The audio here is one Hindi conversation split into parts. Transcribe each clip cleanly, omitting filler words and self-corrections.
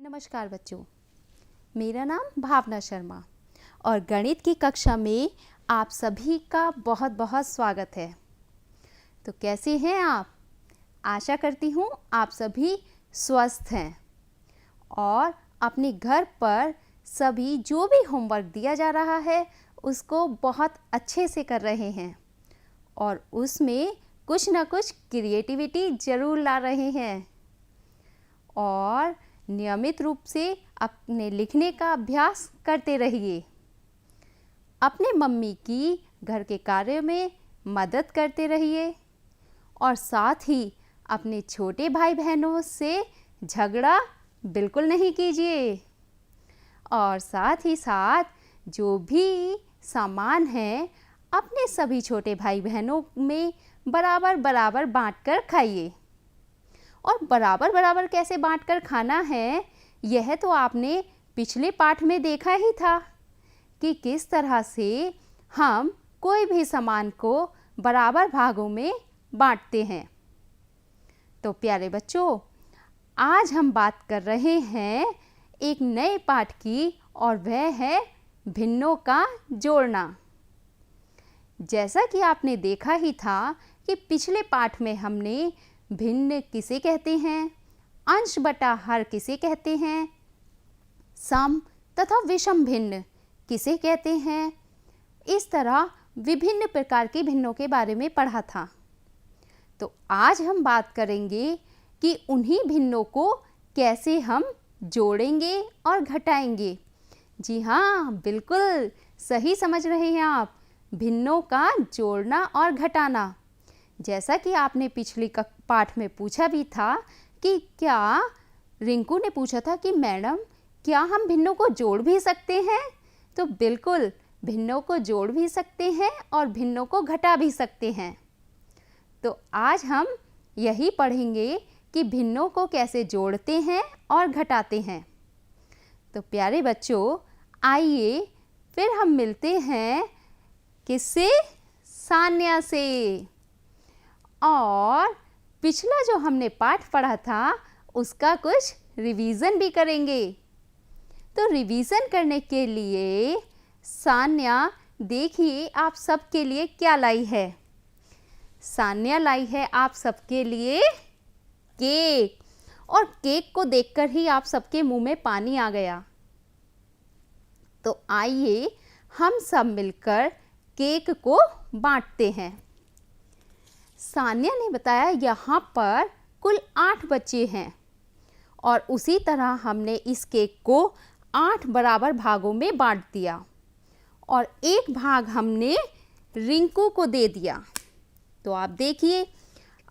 नमस्कार बच्चों, मेरा नाम भावना शर्मा और गणित की कक्षा में आप सभी का बहुत बहुत स्वागत है। तो कैसे हैं आप? आशा करती हूँ आप सभी स्वस्थ हैं और अपने घर पर सभी जो भी होमवर्क दिया जा रहा है उसको बहुत अच्छे से कर रहे हैं और उसमें कुछ ना कुछ क्रिएटिविटी ज़रूर ला रहे हैं और नियमित रूप से अपने लिखने का अभ्यास करते रहिए। अपने मम्मी की घर के कार्य में मदद करते रहिए और साथ ही अपने छोटे भाई बहनों से झगड़ा बिल्कुल नहीं कीजिए और साथ ही साथ जो भी सामान है अपने सभी छोटे भाई बहनों में बराबर बराबर बांटकर खाइए। और बराबर बराबर कैसे बांटकर खाना है यह तो आपने पिछले पाठ में देखा ही था कि किस तरह से हम कोई भी सामान को बराबर भागों में बांटते हैं। तो प्यारे बच्चों, आज हम बात कर रहे हैं एक नए पाठ की और वह है भिन्नों का जोड़ना। जैसा कि आपने देखा ही था कि पिछले पाठ में हमने भिन्न किसे कहते हैं, अंश बटा हर किसे कहते हैं, सम तथा विषम भिन्न किसे कहते हैं, इस तरह विभिन्न प्रकार के भिन्नों के बारे में पढ़ा था। तो आज हम बात करेंगे कि उन्हीं भिन्नों को कैसे हम जोड़ेंगे और घटाएंगे। जी हाँ, बिल्कुल सही समझ रहे हैं आप, भिन्नों का जोड़ना और घटाना। जैसा कि आपने पिछली पाठ में पूछा भी था कि क्या रिंकू ने पूछा था कि मैडम क्या हम भिन्नों को जोड़ भी सकते हैं? तो बिल्कुल भिन्नों को जोड़ भी सकते हैं और भिन्नों को घटा भी सकते हैं। तो आज हम यही पढ़ेंगे कि भिन्नों को कैसे जोड़ते हैं और घटाते हैं। तो प्यारे बच्चों, आइए फिर हम मिलते हैं किससे? सान्या से। और पिछला जो हमने पाठ पढ़ा था उसका कुछ रिवीजन भी करेंगे। तो रिवीजन करने के लिए सान्या देखिए आप सबके लिए क्या लाई है। सान्या लाई है आप सबके लिए केक, और केक को देखकर ही आप सबके मुंह में पानी आ गया। तो आइए हम सब मिलकर केक को बांटते हैं। सान्या ने बताया यहाँ पर कुल 8 बच्चे हैं और उसी तरह हमने इस केक को 8 बराबर भागों में बांट दिया और एक भाग हमने रिंकू को दे दिया। तो आप देखिए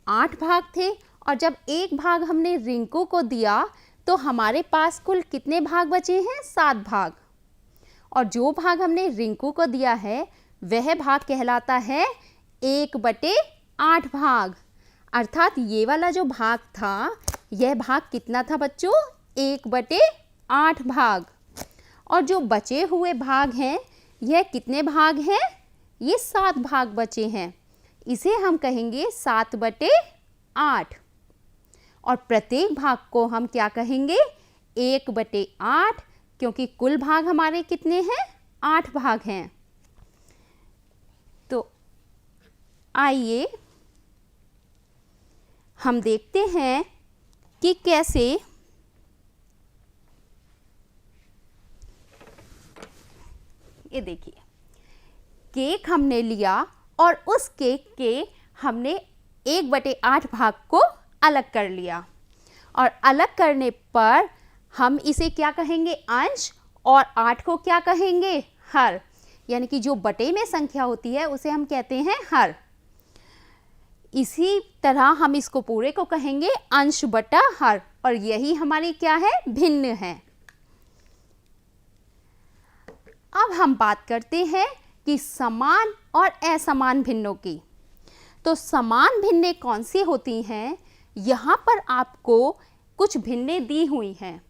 8 भाग थे और जब एक भाग हमने रिंकू को दिया तो हमारे पास कुल कितने भाग बचे हैं? 7 भाग। और जो भाग हमने रिंकू को दिया है वह भाग कहलाता है 1/8 भाग। अर्थात ये वाला जो भाग था यह भाग कितना था बच्चों? 1/8 भाग। और जो बचे हुए भाग हैं यह कितने भाग हैं? ये 7 भाग बचे हैं। इसे हम कहेंगे 7/8 और प्रत्येक भाग को हम क्या कहेंगे? 1/8, क्योंकि कुल भाग हमारे कितने हैं? 8 भाग हैं। तो आइए हम देखते हैं कि कैसे ये देखिए केक हमने लिया और उस केक के हमने 1/8 भाग को अलग कर लिया और अलग करने पर हम इसे क्या कहेंगे? अंश, और 8 को क्या कहेंगे? हर। यानी कि जो बटे में संख्या होती है उसे हम कहते हैं हर। इसी तरह हम इसको पूरे को कहेंगे अंश बटा हर, और यही हमारी क्या है? भिन्न है। अब हम बात करते हैं कि समान और असमान भिन्नों की। तो समान भिन्नें कौन सी होती हैं? यहाँ पर आपको कुछ भिन्नें दी हुई हैं।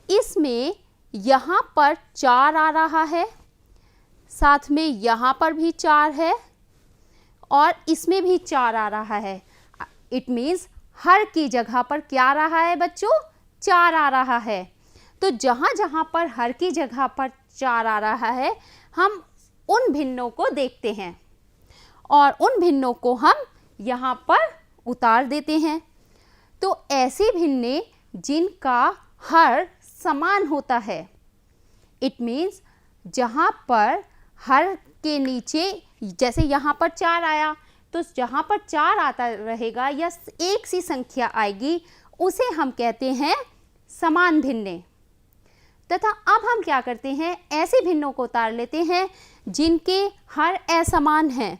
इसमें यहाँ पर 4 आ रहा है, साथ में यहाँ पर भी 4 है और इसमें भी 4 आ रहा है। इट मीन्स हर की जगह पर क्या आ रहा है बच्चों? 4 आ रहा है। तो जहाँ जहाँ पर हर की जगह पर 4 आ रहा है, हम उन भिन्नों को देखते हैं और उन भिन्नों को हम यहाँ पर उतार देते हैं। तो ऐसे भिन्ने जिनका हर समान होता है, इट मीन्स जहाँ पर हर के नीचे, जैसे यहाँ पर 4 आया, तो जहाँ पर 4 आता रहेगा या एक सी संख्या आएगी, उसे हम कहते हैं समान भिन्ने। तथा अब हम क्या करते हैं, ऐसे भिन्नों को उतार लेते हैं जिनके हर असमान हैं।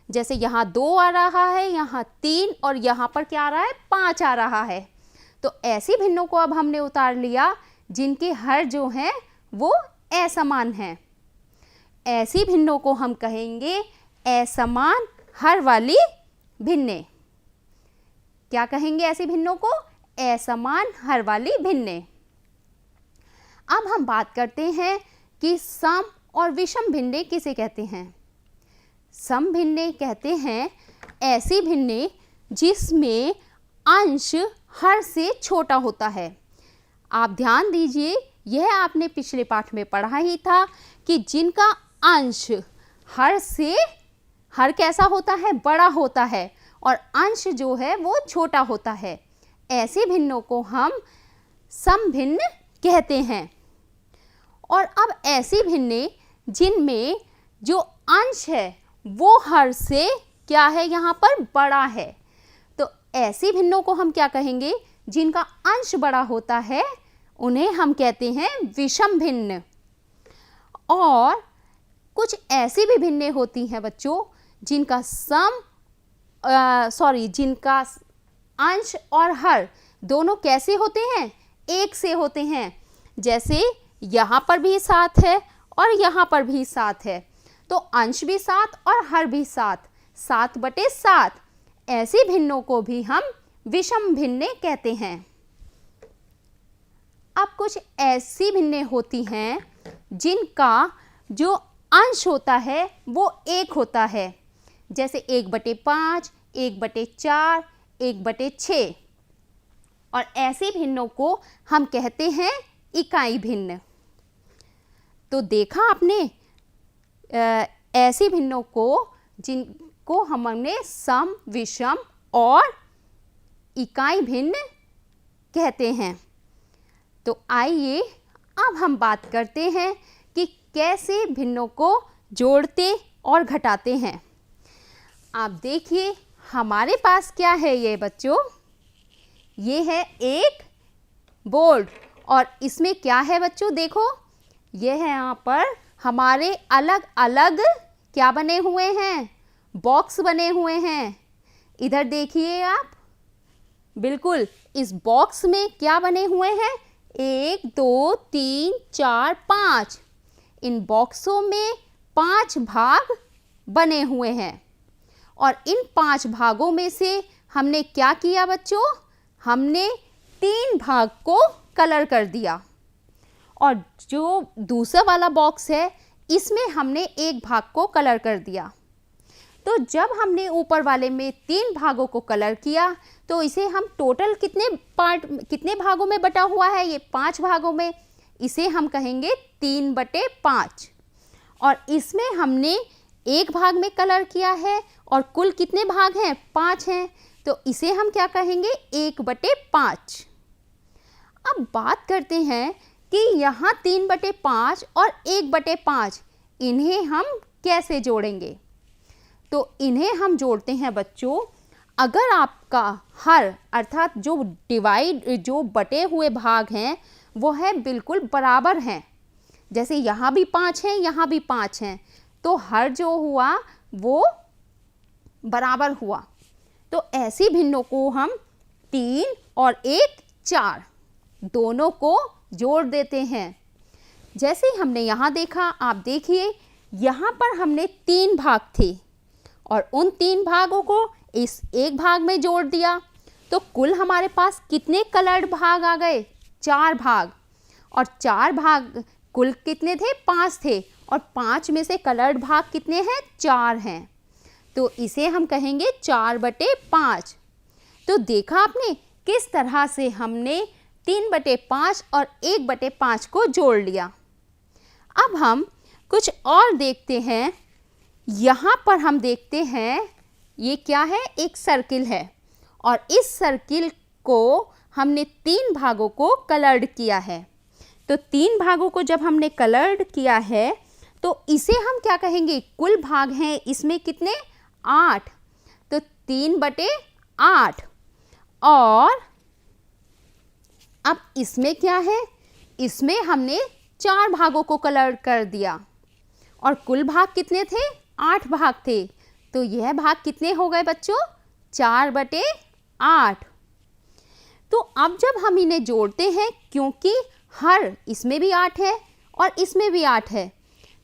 जैसे यहाँ 2 आ रहा है, यहाँ 3 और यहाँ पर क्या आ रहा है, 5 आ रहा है। तो ऐसी भिन्नों को अब हमने उतार लिया जिनके हर जो हैं वो असमान हैं। ऐसी भिन्नों को हम कहेंगे असमान हर वाली भिन्ने। क्या कहेंगे ऐसी भिन्नों को? असमान हर वाली भिन्ने। अब हम बात करते हैं कि सम और विषम भिन्ने किसे कहते हैं। सम भिन्ने कहते हैं ऐसी भिन्ने जिसमें अंश हर से छोटा होता है। आप ध्यान दीजिए, यह आपने पिछले पाठ में पढ़ा ही था कि जिनका अंश हर से, हर कैसा होता है, बड़ा होता है, और अंश जो है वो छोटा होता है। ऐसे भिन्नों को हम सम भिन्न कहते हैं। और अब ऐसी भिन्ने जिनमें जो अंश है वो हर से क्या है, यहाँ पर बड़ा है, तो ऐसी भिन्नों को हम क्या कहेंगे, जिनका अंश बड़ा होता है, उन्हें हम कहते हैं विषम भिन्न। और कुछ ऐसी भी भिन्ने होती हैं बच्चों जिनका जिनका अंश और हर दोनों कैसे होते हैं, एक से होते हैं। जैसे यहाँ पर भी 7 है और यहाँ पर भी 7 है, तो अंश भी 7 और हर भी 7, 7/7। ऐसी भिन्नों को भी हम विषम भिन्ने कहते हैं। अब कुछ ऐसी भिन्ने होती हैं जिनका जो अंश होता है वो 1 होता है। जैसे 1/5, 1/4, 1/6। और ऐसी भिन्नों को हम कहते हैं इकाई भिन्न। तो देखा आपने ऐसी भिन्नों को जिनको हमने सम, विषम और इकाई भिन्न कहते हैं। तो आइए अब हम बात करते हैं कि कैसे भिन्नों को जोड़ते और घटाते हैं। आप देखिए हमारे पास क्या है ये बच्चों, ये है एक बोर्ड और इसमें क्या है बच्चों, देखो ये है यहाँ पर हमारे अलग अलग क्या बने हुए हैं, बॉक्स बने हुए हैं। इधर देखिए आप, बिल्कुल इस बॉक्स में क्या बने हुए हैं, 1 2 3 4 5। इन बॉक्सों में 5 भाग बने हुए हैं और इन 5 भागों में से हमने क्या किया बच्चों, हमने 3 भाग को कलर कर दिया और जो दूसरा वाला बॉक्स है इसमें हमने 1 भाग को कलर कर दिया। तो जब हमने ऊपर वाले में 3 भागों को कलर किया तो इसे हम टोटल कितने भागों में बटा हुआ है, ये 5 भागों में, इसे हम कहेंगे 3/5। और इसमें हमने 1 भाग में कलर किया है और कुल कितने भाग हैं, 5 हैं, तो इसे हम क्या कहेंगे, 1/5। अब बात करते हैं कि यहाँ 3/5 और 1/5 इन्हें हम कैसे जोड़ेंगे। तो इन्हें हम जोड़ते हैं बच्चों, अगर आपका हर अर्थात जो बटे हुए भाग हैं वो है बिल्कुल बराबर हैं, जैसे यहाँ भी 5 हैं, यहाँ भी 5 हैं, तो हर जो हुआ वो बराबर हुआ। तो ऐसी भिन्नों को हम 3 और 1 4 दोनों को जोड़ देते हैं। जैसे हमने यहाँ देखा, आप देखिए यहाँ पर हमने 3 भाग थे और उन 3 भागों को इस 1 भाग में जोड़ दिया, तो कुल हमारे पास कितने कलर्ड भाग आ गए, 4 भाग। और 4 भाग कुल कितने थे, 5 थे, और 5 में से कलर्ड भाग कितने हैं, 4 हैं, तो इसे हम कहेंगे 4/5। तो देखा आपने किस तरह से हमने 3/5 और 1/5 को जोड़ लिया। अब हम कुछ और देखते हैं। यहाँ पर हम देखते हैं ये क्या है, एक सर्किल है और इस सर्किल को हमने 3 भागों को कलर्ड किया है। तो 3 भागों को जब हमने कलर्ड किया है तो इसे हम क्या कहेंगे, कुल भाग हैं इसमें कितने, 8। तो 3/8 और अब इसमें क्या है, इसमें हमने 4 भागों को कलर्ड कर दिया और कुल भाग कितने थे, 8 भाग थे। तो यह भाग कितने हो गए बच्चों, 4/8। तो अब जब हम इन्हें जोड़ते हैं, क्योंकि हर इसमें भी 8 है और इसमें भी 8 है,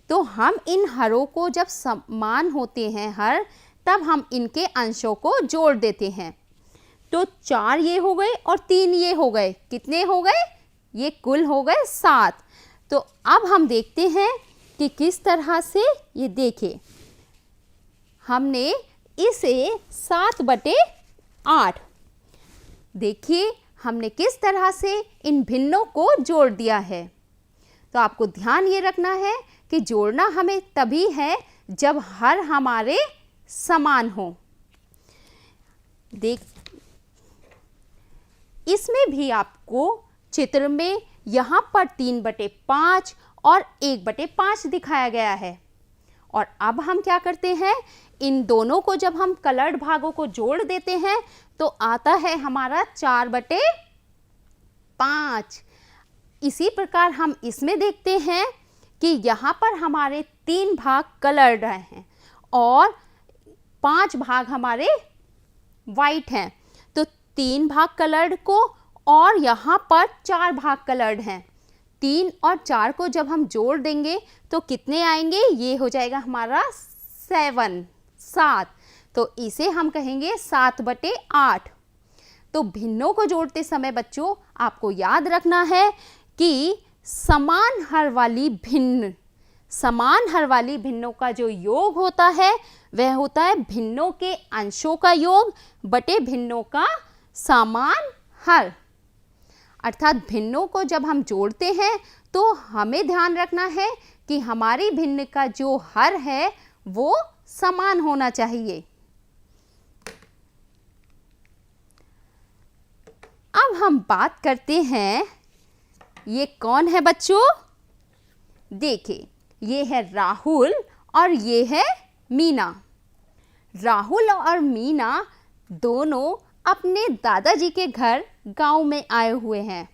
तो हम इन हरों को जब समान होते हैं हर, तब हम इनके अंशों को जोड़ देते हैं। तो 4 ये हो गए और 3 ये हो गए, कितने हो गए, ये कुल हो गए 7। तो अब हम देखते हैं कि किस तरह से, ये देखिए हमने इसे 7/8, देखिए हमने किस तरह से इन भिन्नों को जोड़ दिया है। तो आपको ध्यान ये रखना है कि जोड़ना हमें तभी है जब हर हमारे समान हो। देख, इसमें भी आपको चित्र में यहाँ पर 3/5 और 1/5 दिखाया गया है। और अब हम क्या करते हैं, इन दोनों को जब हम कलर्ड भागों को जोड़ देते हैं तो आता है हमारा 4/5। इसी प्रकार हम इसमें देखते हैं कि यहाँ पर हमारे 3 भाग कलर्ड हैं और 5 भाग हमारे वाइट हैं। तो 3 भाग कलर्ड को और यहाँ पर 4 भाग कलर्ड हैं। 3 और 4 को जब हम जोड़ देंगे तो कितने आएंगे, ये हो जाएगा हमारा 7। तो इसे हम कहेंगे 7/8। तो भिन्नों को जोड़ते समय बच्चों आपको याद रखना है कि समान हर वाली भिन्नों का जो योग होता है वह होता है भिन्नों के अंशों का योग बटे भिन्नों का समान हर। अर्थात भिन्नों को जब हम जोड़ते हैं तो हमें ध्यान रखना है कि हमारी भिन्न का जो हर है वो समान होना चाहिए। अब हम बात करते हैं, ये कौन है बच्चों, देखिए ये है राहुल और ये है मीना। राहुल और मीना दोनों अपने दादाजी के घर गांव में आए हुए हैं।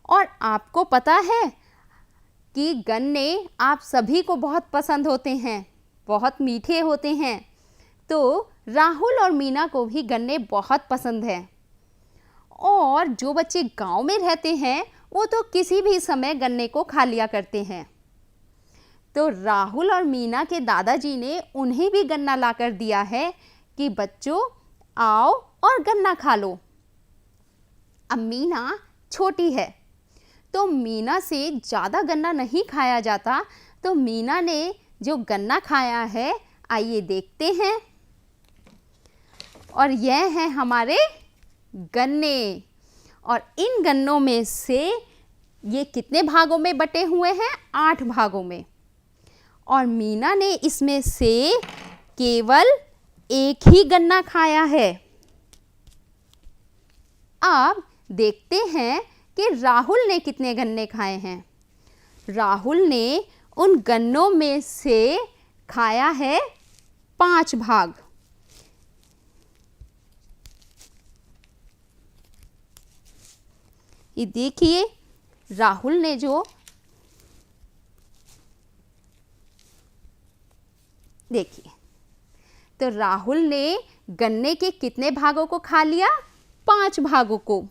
और आपको पता है कि गन्ने आप सभी को बहुत पसंद होते हैं, बहुत मीठे होते हैं। तो राहुल और मीना को भी गन्ने बहुत पसंद हैं। और जो बच्चे गांव में रहते हैं वो तो किसी भी समय गन्ने को खा लिया करते हैं। तो राहुल और मीना के दादाजी ने उन्हें भी गन्ना लाकर दिया है कि बच्चों आओ और गन्ना खा लो। अब मीना छोटी है तो मीना से ज़्यादा गन्ना नहीं खाया जाता। तो मीना ने जो गन्ना खाया है, आइए देखते हैं। और यह है हमारे गन्ने। और इन गन्नों में से ये कितने भागों में बटे हुए हैं, 8 भागों में। और मीना ने इसमें से केवल एक ही गन्ना खाया है। अब देखते हैं कि राहुल ने कितने गन्ने खाए हैं। राहुल ने उन गन्नों में से खाया है 5 भाग। ये देखिए राहुल ने जो, देखिए तो राहुल ने गन्ने के कितने भागों को खा लिया, 5 भागों को।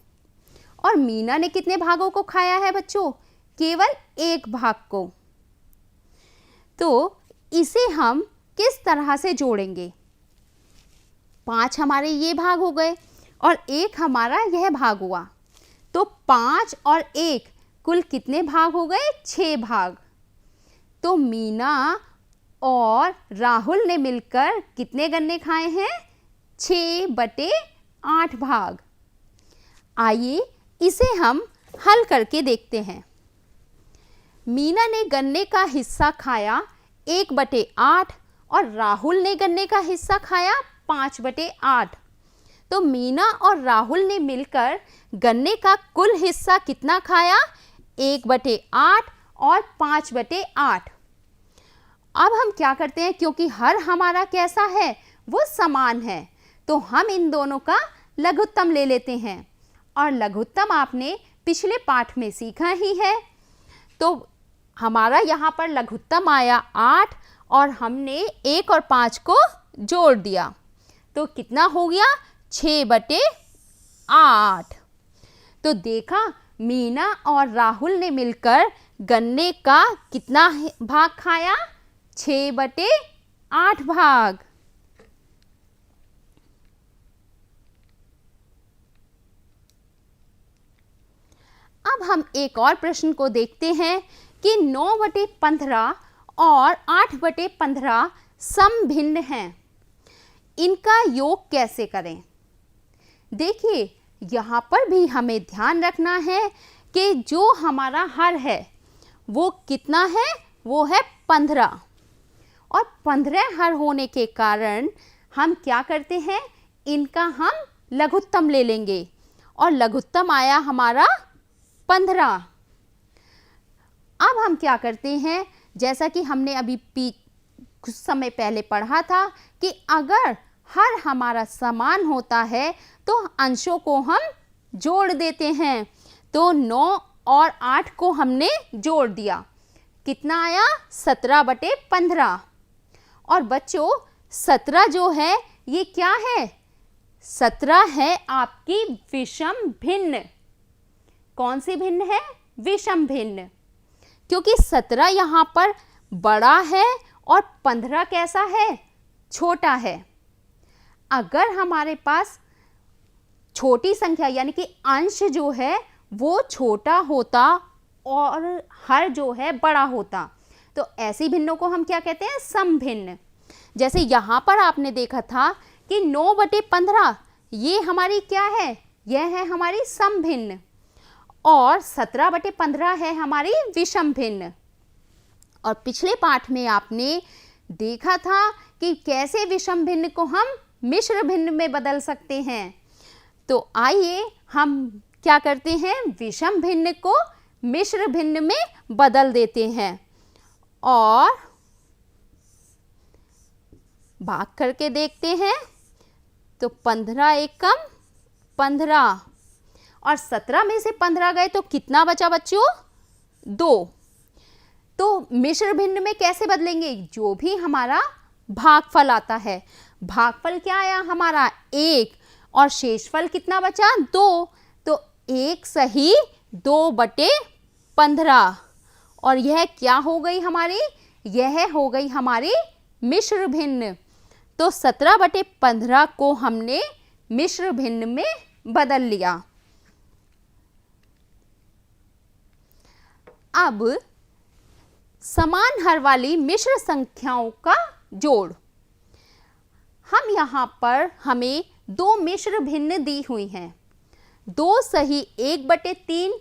और मीना ने कितने भागों को खाया है बच्चों, केवल 1 भाग को। तो इसे हम किस तरह से जोड़ेंगे, 5 हमारे ये भाग हो गए और 1 हमारा यह भाग हुआ। तो 5 और 1 कुल कितने भाग हो गए, 6 भाग। तो मीना और राहुल ने मिलकर कितने गन्ने खाए हैं, 6/8 भाग। आइए इसे हम हल करके देखते हैं। मीना ने गन्ने का हिस्सा खाया 1/8 और राहुल ने गन्ने का हिस्सा खाया 5/8। तो मीना और राहुल ने मिलकर गन्ने का कुल हिस्सा कितना खाया? 1/8 और 5/8। अब हम क्या करते हैं, क्योंकि हर हमारा कैसा है, वो समान है, तो हम इन दोनों का लघुत्तम ले लेते हैं। और लघुत्तम आपने पिछले पाठ में सीखा ही है। तो हमारा यहाँ पर लघुत्तम आया 8 और हमने 1 और 5 को जोड़ दिया, तो कितना हो गया? 6/8। तो देखा, मीना और राहुल ने मिलकर गन्ने का कितना भाग खाया? 6/8 भाग। अब हम एक और प्रश्न को देखते हैं कि 9/15 और 8/15 समभिन्न हैं। इनका योग कैसे करें? देखिए, यहाँ पर भी हमें ध्यान रखना है कि जो हमारा हर है वो कितना है? वो है 15। और 15 हर होने के कारण हम क्या करते हैं, इनका हम लघुत्तम ले लेंगे और लघुत्तम आया हमारा 15। अब हम क्या करते हैं, जैसा कि हमने अभी कुछ समय पहले पढ़ा था कि अगर हर हमारा समान होता है तो अंशों को हम जोड़ देते हैं। तो 9 और 8 को हमने जोड़ दिया, कितना आया? 17/15। और बच्चों, 17 जो है ये क्या है? 17 है आपकी विषम भिन्न। कौन सी भिन्न है? विषम भिन्न। क्योंकि 17 यहाँ पर बड़ा है और 15 कैसा है? छोटा है। अगर हमारे पास छोटी संख्या यानी कि अंश जो है वो छोटा होता और हर जो है बड़ा होता, तो ऐसी भिन्नों को हम क्या कहते हैं? समभिन्न। जैसे यहाँ पर आपने देखा था कि 9/15 ये हमारी क्या है? यह है हमारी समभिन्न और 17/15 है हमारी विषम भिन्न। और पिछले पाठ में आपने देखा था कि कैसे विषम भिन्न को हम मिश्र भिन्न में बदल सकते हैं। तो आइए हम क्या करते हैं, विषम भिन्न को मिश्र भिन्न में बदल देते हैं और भाग करके देखते हैं। तो 15 एकम 15 और 17 में से 15 गए तो कितना बचा बच्चों? 2। तो मिश्र भिन्न में कैसे बदलेंगे? जो भी हमारा भागफल आता है, भागफल क्या आया हमारा? 1 और शेषफल कितना बचा? 2। तो 1 सही 2/15 और यह क्या हो गई हमारी? यह हो गई हमारी मिश्र भिन्न। तो 17/15 को हमने मिश्र भिन्न में बदल लिया। अब समान हर वाली मिश्र संख्याओं का जोड़। हम यहाँ पर हमें 2 मिश्र भिन्न दी हुई हैं। 2 सही 1/3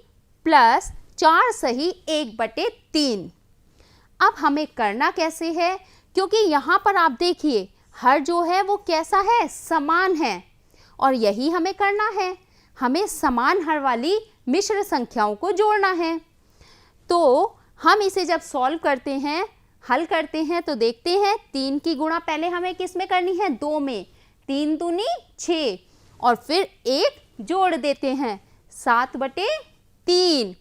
प्लस 4 सही 1/3। अब हमें करना कैसे है, क्योंकि यहाँ पर आप देखिए हर जो है वो कैसा है? समान है और यही हमें करना है। हमें समान हर वाली मिश्र संख्याओं को जोड़ना है। तो हम इसे जब सॉल्व करते हैं, हल करते हैं, तो देखते हैं 3 की गुणा पहले हमें किस में करनी है? 2 में। 3 दूनी 6 और फिर 1 जोड़ देते हैं 7/3।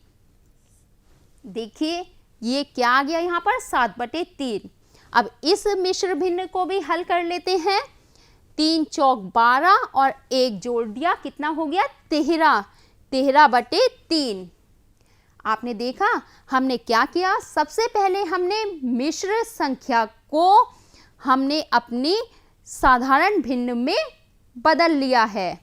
देखिए ये क्या आ गया यहाँ पर? 7/3। अब इस मिश्र भिन्न को भी हल कर लेते हैं। 3 चौक 12 और 1 जोड़ दिया, कितना हो गया? 13। 13/3। आपने देखा हमने क्या किया? सबसे पहले हमने मिश्र संख्या को हमने अपनी साधारण भिन्न में बदल लिया है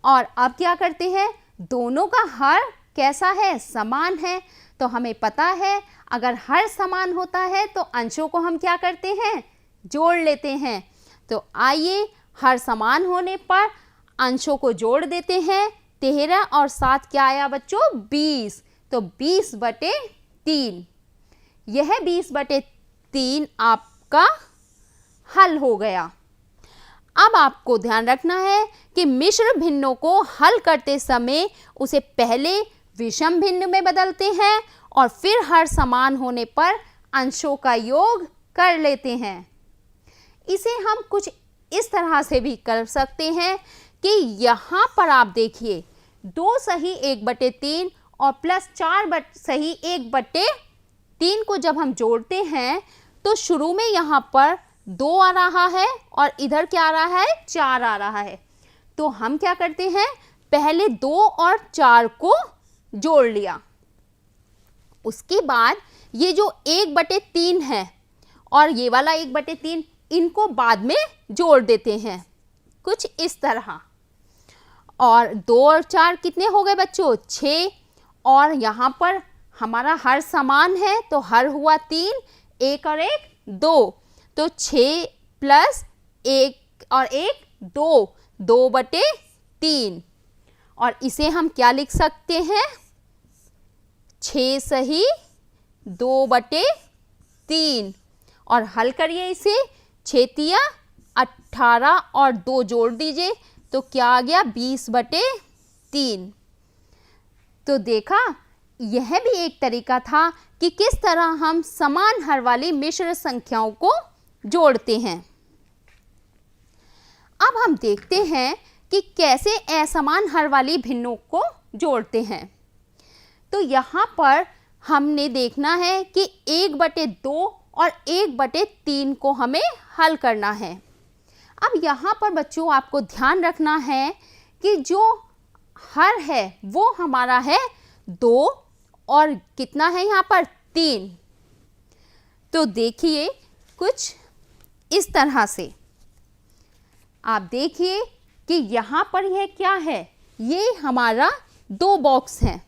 और अब क्या करते हैं? दोनों का हर कैसा है? समान है। तो हमें पता है अगर हर समान होता है तो अंशों को हम क्या करते हैं? जोड़ लेते हैं। तो आइए हर समान होने पर अंशों को जोड़ देते हैं। 13 और 7 क्या आया बच्चों? 20। तो 20/3। यह 20/3 आपका हल हो गया। अब आपको ध्यान रखना है कि मिश्र भिन्नों को हल करते समय उसे पहले विषम भिन्न में बदलते हैं और फिर हर समान होने पर अंशों का योग कर लेते हैं। इसे हम कुछ इस तरह से भी कर सकते हैं कि यहाँ पर आप देखिए 2 सही 1/3 और प्लस 4 सही 1/3 को जब हम जोड़ते हैं तो शुरू में यहाँ पर 2 आ रहा है और इधर क्या आ रहा है? 4 आ रहा है। तो हम क्या करते हैं, पहले 2 और 4 को जोड़ लिया। उसके बाद ये जो 1/3 है और ये वाला 1/3 इनको बाद में जोड़ देते हैं कुछ इस तरह। और 2 और 4 कितने हो गए बच्चों? 6। और यहाँ पर हमारा हर समान है तो हर हुआ 3, 1 और 1 2। तो 6 प्लस 1 और 1 2, 2/3। और इसे हम क्या लिख सकते हैं? 6 सही 2/3। और हल करिए इसे। 6 तिया 18 और 2 जोड़ दीजिए तो क्या आ गया? 20/3। तो देखा, यह भी एक तरीका था कि किस तरह हम समान हर वाली मिश्र संख्याओं को जोड़ते हैं। अब हम देखते हैं कि कैसे असमान हर वाली भिन्नों को जोड़ते हैं। तो यहाँ पर हमने देखना है कि 1/2 और 1/3 को हमें हल करना है। अब यहाँ पर बच्चों आपको ध्यान रखना है कि जो हर है वो हमारा है 2 और कितना है यहाँ पर? 3। तो देखिए कुछ इस तरह से आप देखिए कि यहाँ पर यह क्या है? ये हमारा 2 बॉक्स हैं,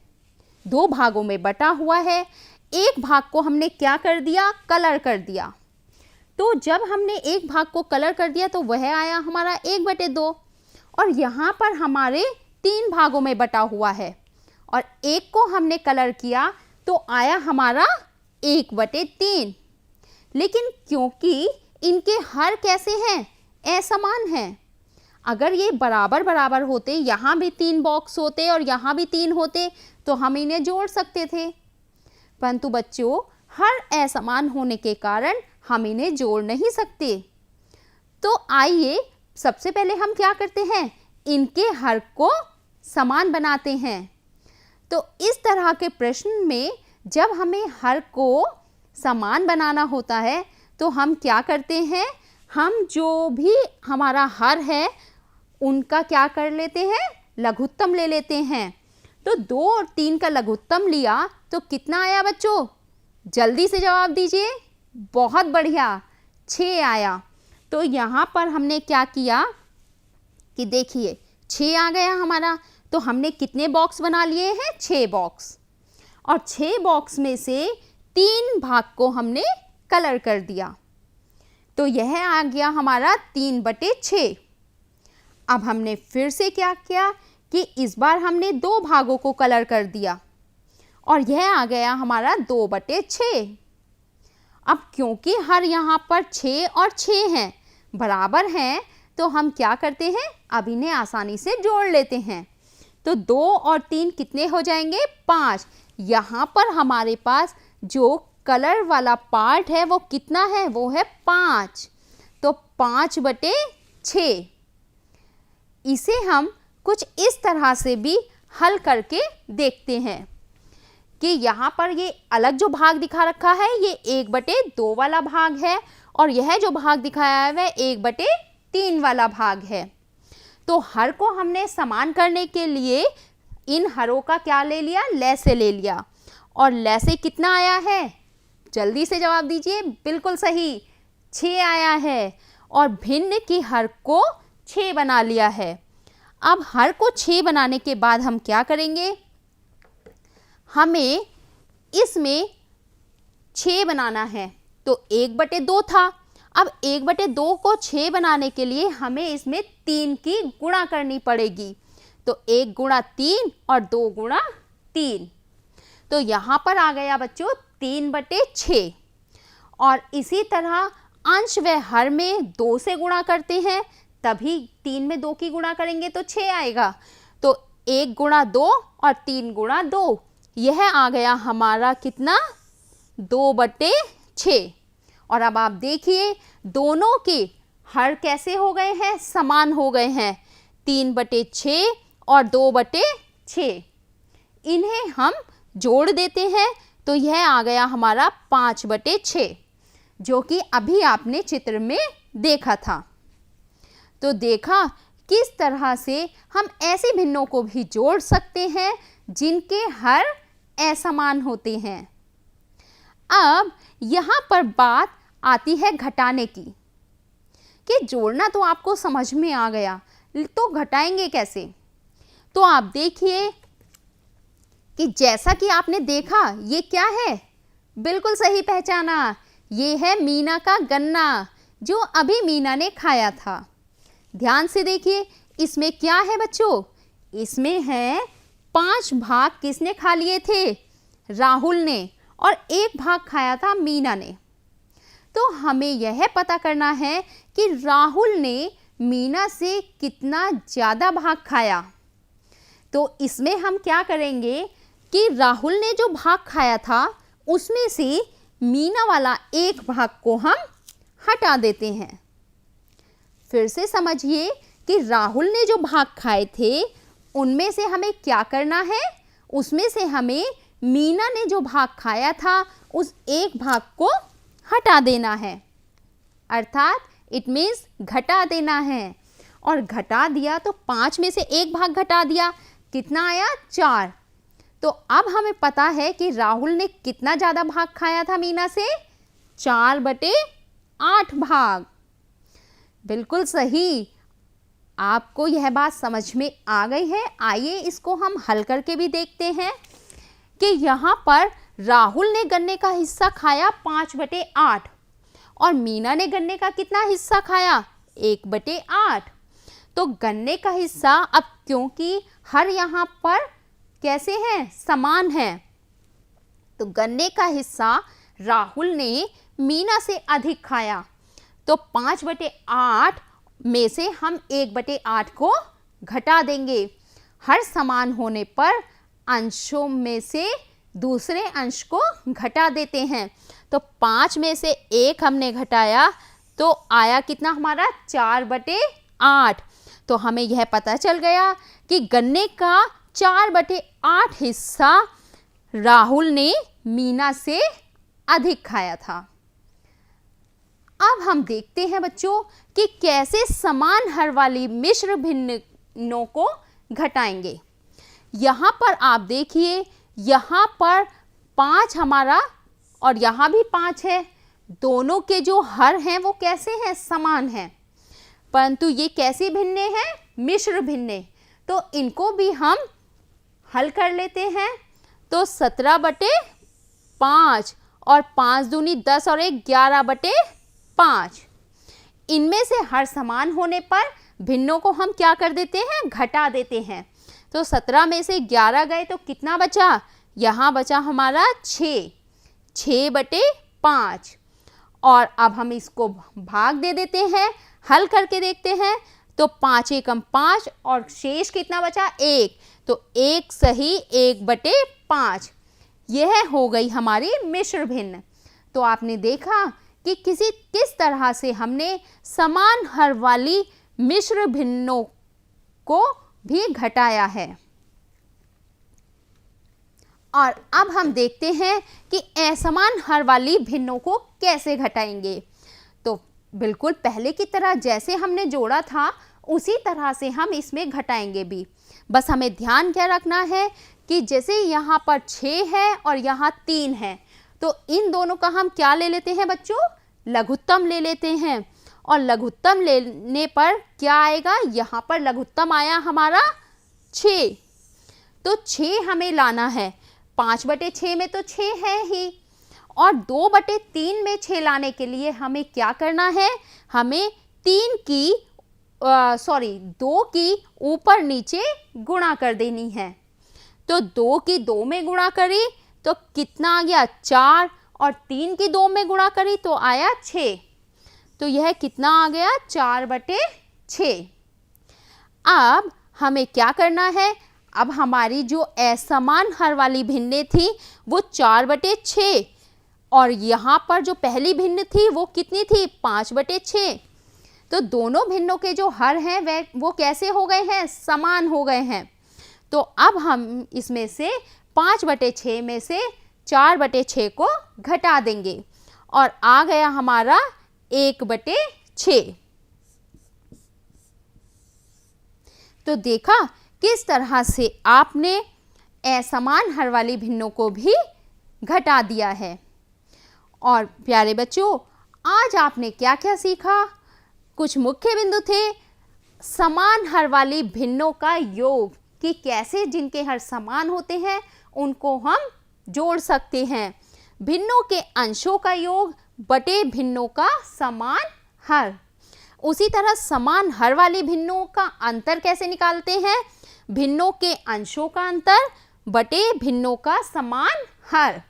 2 भागों में बटा हुआ है। एक भाग को हमने क्या कर दिया? कलर कर दिया। तो जब हमने एक भाग को कलर कर दिया तो वह आया हमारा 1/2। और यहाँ पर हमारे 3 भागों में बटा हुआ है और एक को हमने कलर किया तो आया हमारा 1/3। लेकिन क्योंकि इनके हर कैसे हैं? असमान हैं। अगर ये बराबर बराबर होते, यहाँ भी 3 बॉक्स होते और यहाँ भी 3 होते तो हम इन्हें जोड़ सकते थे, परंतु बच्चों हर असमान होने के कारण हम इन्हें जोड़ नहीं सकते। तो आइए सबसे पहले हम क्या करते हैं? इनके हर को समान बनाते हैं। तो इस तरह के प्रश्न में जब हमें हर को समान बनाना होता है तो हम क्या करते हैं? हम जो भी हमारा हर है उनका क्या कर लेते हैं? लघुत्तम ले लेते हैं। तो 2 और 3 का लघुत्तम लिया तो कितना आया बच्चों? जल्दी से जवाब दीजिए। बहुत बढ़िया, 6 आया। तो यहाँ पर हमने क्या किया कि देखिए 6 आ गया हमारा। तो हमने कितने बॉक्स बना लिए हैं? 6 बॉक्स। और 6 बॉक्स में से 3 भाग को हमने कलर कर दिया तो यह आ गया हमारा 3/6। अब हमने फिर से क्या किया कि इस बार हमने 2 भागों को कलर कर दिया और यह आ गया हमारा 2/6। अब क्योंकि हर यहाँ पर 6 और 6 हैं, बराबर हैं, तो हम क्या करते हैं? अब इन्हें आसानी से जोड़ लेते हैं। तो 2 और 3 कितने हो जाएंगे? 5। यहाँ पर हमारे पास जो कलर वाला पार्ट है वो कितना है? वो है 5। तो 5/6। इसे हम कुछ इस तरह से भी हल करके देखते हैं कि यहाँ पर ये अलग जो भाग दिखा रखा है ये 1/2 वाला भाग है और यह जो भाग दिखाया है वह 1/3 वाला भाग है। तो हर को हमने समान करने के लिए इन हरों का क्या ले लिया? लैसे ले लिया। और लैसे कितना आया है? जल्दी से जवाब दीजिए। बिल्कुल सही, 6 आया है। और भिन्न की हर को 6 बना लिया है। अब हर को 6 बनाने के बाद हम क्या करेंगे? हमें इसमें 6 बनाना है। तो 1/2 था। अब 1/2 को 6 बनाने के लिए हमें इसमें 3 की गुणा करनी पड़ेगी। तो 1 गुणा 3 और 2 गुणा 3। तो यहाँ पर आ गया बच्चों 3/6। और इसी तरह अंश व हर में 2 से गुणा करते हैं, तभी 3 में 2 की गुणा करेंगे तो 6 आएगा। तो 1 गुणा 2 और 3 गुणा 2, यह आ गया हमारा कितना, 2/6। और अब आप देखिए दोनों के हर कैसे हो गए हैं, समान हो गए हैं, 3/6 और 2/6। इन्हें हम जोड़ देते हैं तो यह आ गया हमारा 5/6, जो कि अभी आपने चित्र में देखा था। तो देखा किस तरह से हम ऐसे भिन्नों को भी जोड़ सकते हैं जिनके हर असमान होते हैं। अब यहाँ पर बात आती है घटाने की, कि जोड़ना तो आपको समझ में आ गया, तो घटाएंगे कैसे। तो आप देखिए कि जैसा कि आपने देखा, ये क्या है, बिल्कुल सही पहचाना, ये है मीना का गन्ना जो अभी मीना ने खाया था। ध्यान से देखिए इसमें क्या है बच्चों, इसमें है 5 भाग किसने खा लिए थे, राहुल ने, और 1 भाग खाया था मीना ने। तो हमें यह पता करना है कि राहुल ने मीना से कितना ज़्यादा भाग खाया। तो इसमें हम क्या करेंगे कि राहुल ने जो भाग खाया था उसमें से मीना वाला 1 भाग को हम हटा देते हैं। फिर से समझिए कि राहुल ने जो भाग खाए थे उनमें से हमें क्या करना है, उसमें से हमें मीना ने जो भाग खाया था उस 1 भाग को हटा देना है, अर्थात इट मीन्स घटा देना है। और घटा दिया तो 5 में से 1 भाग घटा दिया, कितना आया, 4। तो अब हमें पता है कि राहुल ने कितना ज़्यादा भाग खाया था मीना से, 4/8 भाग। बिल्कुल सही, आपको यह बात समझ में आ गई है। आइए इसको हम हल करके भी देखते हैं कि यहाँ पर राहुल ने गन्ने का हिस्सा खाया 5/8 और मीना ने गन्ने का कितना हिस्सा खाया, 1/8। तो गन्ने का हिस्सा, अब क्योंकि हर यहाँ पर कैसे हैं, समान है, तो गन्ने का हिस्सा राहुल ने मीना से अधिक खाया। तो 5/8 में से हम 1/8 को घटा देंगे। हर समान होने पर अंशों में से दूसरे अंश को घटा देते हैं। तो 5 में से 1 हमने घटाया तो आया कितना हमारा, 4/8। तो हमें यह पता चल गया कि गन्ने का 4/8 हिस्सा राहुल ने मीना से अधिक खाया था। अब हम देखते हैं बच्चों कि कैसे समान हर वाली मिश्र भिन्नों को घटाएंगे। यहाँ पर आप देखिए, यहाँ पर 5 हमारा और यहाँ भी 5 है, दोनों के जो हर हैं वो कैसे हैं, समान हैं, परंतु ये कैसे भिन्न हैं, मिश्र भिन्न। तो इनको भी हम हल कर लेते हैं। तो 17/5 और 5 दूनी 10 और 1 11/5। इनमें से हर समान होने पर भिन्नों को हम क्या कर देते हैं, घटा देते हैं। तो 17 में से 11 गए तो कितना बचा, यहाँ बचा हमारा 6/5। और अब हम इसको भाग दे देते हैं, हल करके देखते हैं। तो 5 एकम 5 और शेष कितना बचा, 1। तो 1 सही 1/5, यह हो गई हमारी मिश्र भिन्न। तो आपने देखा कि किस तरह से हमने समान हर वाली मिश्र भिन्नों को भी घटाया है। और अब हम देखते हैं कि असमान हर वाली भिन्नों को कैसे घटाएंगे। तो बिल्कुल पहले की तरह जैसे हमने जोड़ा था उसी तरह से हम इसमें घटाएंगे भी। बस हमें ध्यान क्या रखना है कि जैसे यहाँ पर 6 है और यहाँ 3 है, तो इन दोनों का हम क्या ले लेते हैं बच्चों, लघुत्तम ले लेते हैं। और लघुत्तम लेने पर क्या आएगा, यहाँ पर लघुत्तम आया हमारा 6। तो 6 हमें लाना है, 5/6 में तो 6 है ही, और 2/3 में 6 लाने के लिए हमें क्या करना है, हमें 3 की 2 की ऊपर नीचे गुणा कर देनी है। तो 2 की 2 में गुणा करी तो कितना आ गया 4, और 3 की 2 में गुणा करी तो आया 6। तो यह कितना आ गया 4/6। अब हमें क्या करना है, अब हमारी जो असमान हर वाली भिन्नें थी वो 4/6, और यहाँ पर जो पहली भिन्न थी वो कितनी थी 5/6। तो दोनों भिन्नों के जो हर हैं वो कैसे हो गए हैं, समान हो गए हैं। तो अब हम इसमें से 5/6 में से 4/6 को घटा देंगे और आ गया हमारा 1/6। तो देखा किस तरह से आपने असमान हर वाली भिन्नों को भी घटा दिया है। और प्यारे बच्चों, आज आपने क्या क्या सीखा? कुछ मुख्य बिंदु थे समान हर वाली भिन्नों का योग, कि कैसे जिनके हर समान होते हैं उनको हम जोड़ सकते हैं। भिन्नों के अंशों का योग बटे भिन्नों का समान हर। उसी तरह समान हर वाली भिन्नों का अंतर कैसे निकालते हैं? भिन्नों के अंशों का अंतर बटे भिन्नों का समान हर।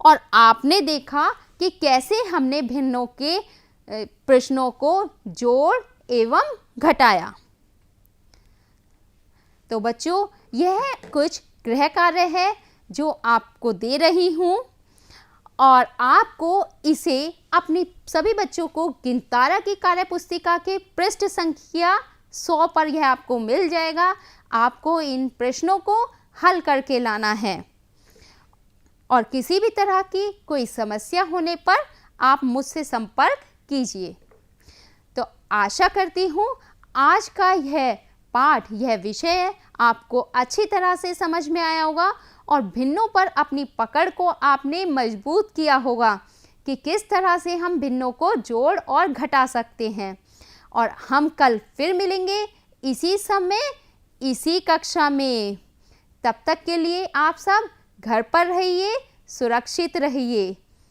और आपने देखा कि कैसे हमने भिन्नों के प्रश्नों को जोड़ एवं घटाया। तो बच्चों, यह कुछ गृह कार्य है जो आपको दे रही हूँ, और आपको इसे अपनी सभी बच्चों को गिनतारा की कार्य पुस्तिका के पृष्ठ संख्या 100 पर यह आपको मिल जाएगा। आपको इन प्रश्नों को हल करके लाना है, और किसी भी तरह की कोई समस्या होने पर आप मुझसे संपर्क कीजिए। तो आशा करती हूँ आज का यह पाठ, यह विषय आपको अच्छी तरह से समझ में आया होगा, और भिन्नों पर अपनी पकड़ को आपने मजबूत किया होगा कि किस तरह से हम भिन्नों को जोड़ और घटा सकते हैं। और हम कल फिर मिलेंगे इसी समय, इसी कक्षा में। तब तक के लिए आप सब घर पर रहिए, सुरक्षित रहिए।